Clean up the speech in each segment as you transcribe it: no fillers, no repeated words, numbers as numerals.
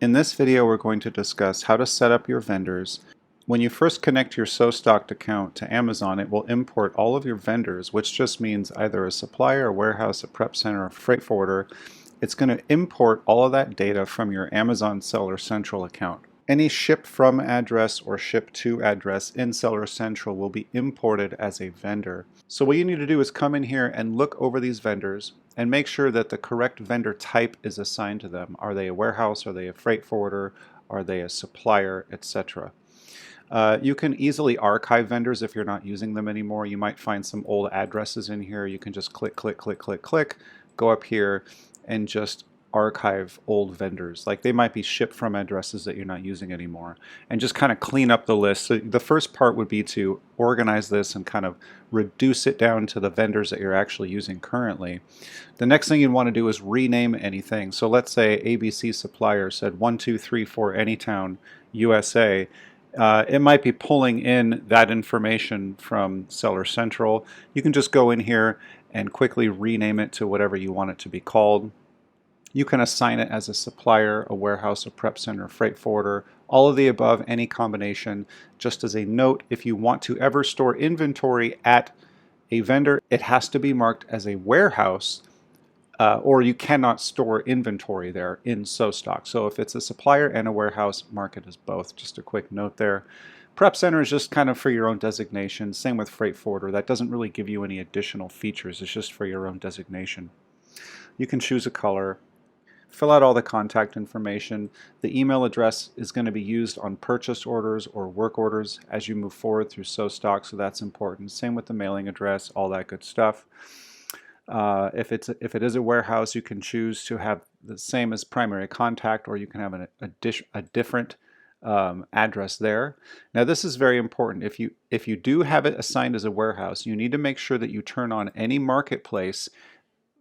In this video, we're going to discuss how to set up your vendors. When you first connect your SoStocked account to Amazon, it will import all of your vendors, which just means either a supplier, a warehouse, a prep center, a freight forwarder. It's going to import all of that data from your Amazon Seller Central account. Any ship from address or ship to address in Seller Central will be imported as a vendor. So what you need to do is come in here and look over these vendors and make sure that the correct vendor type is assigned to them. Are they a warehouse? Are they a freight forwarder? Are they a supplier, etc.? You can easily archive vendors if you're not using them anymore. You might find some old addresses in here. You can just click, click, click, click, click, go up here and just archive old vendors. Like they might be shipped from addresses that you're not using anymore, and just kind of clean up the list. So the first part would be to organize this and kind of reduce it down to the vendors that you're actually using currently. The next thing you'd want to do is rename anything. So let's say ABC Supplier said 1234 Anytown, USA. It might be pulling in that information from Seller Central. You can just go in here and quickly rename it to whatever you want it to be called. You can assign it as a supplier, a warehouse, a prep center, a freight forwarder, all of the above, any combination. Just as a note, if you want to ever store inventory at a vendor, it has to be marked as a warehouse, or you cannot store inventory there in SoStocked. So if it's a supplier and a warehouse, mark it as both. Just a quick note there. Prep center is just kind of for your own designation. Same with freight forwarder. That doesn't really give you any additional features. It's just for your own designation. You can choose a color. Fill out all the contact information. The email address is going to be used on purchase orders or work orders as you move forward through SoStocked, so that's important. Same with the mailing address, all that good stuff. If it is a warehouse, you can choose to have the same as primary contact, or you can have a different address there. Now this is very important. If you do have it assigned as a warehouse, you need to make sure that you turn on any marketplace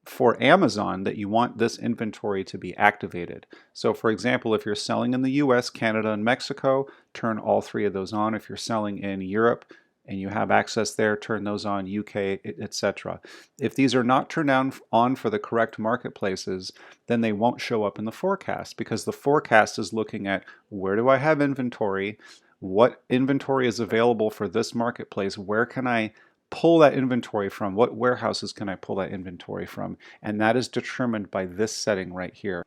for Amazon that you want this inventory to be activated. So for example, if you're selling in the US, Canada, and Mexico, turn all three of those on. If you're selling in Europe and you have access there, turn those on, UK, etc. If these are not turned on for the correct marketplaces, then they won't show up in the forecast, because the forecast is looking at where do I have inventory, what inventory is available for this marketplace, where can I pull that inventory from, what warehouses can I pull that inventory from, and that is determined by this setting right here.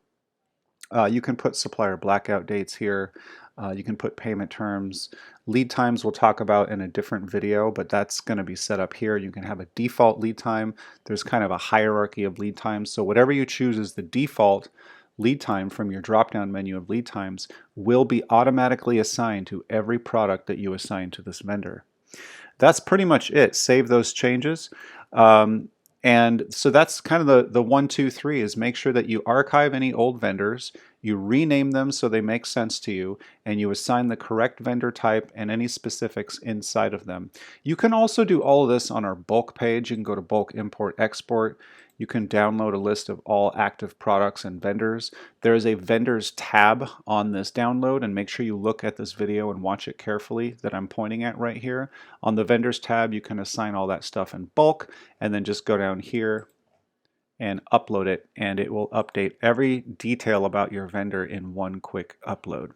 You can put supplier blackout dates here. You can put payment terms. Lead times we'll talk about in a different video, but that's going to be set up here. You can have a default lead time. There's kind of a hierarchy of lead times, so whatever you choose as the default lead time from your drop-down menu of lead times will be automatically assigned to every product that you assign to this vendor. That's pretty much it. Save those changes. And so that's kind of the 1, 2, 3 is make sure that you archive any old vendors, you rename them so they make sense to you, and you assign the correct vendor type and any specifics inside of them. You can also do all of this on our bulk page. You can go to bulk import export. You can download a list of all active products and vendors. There is a vendors tab on this download, and make sure you look at this video and watch it carefully that I'm pointing at right here. On the vendors tab, you can assign all that stuff in bulk, and then just go down here and upload it, and it will update every detail about your vendor in one quick upload.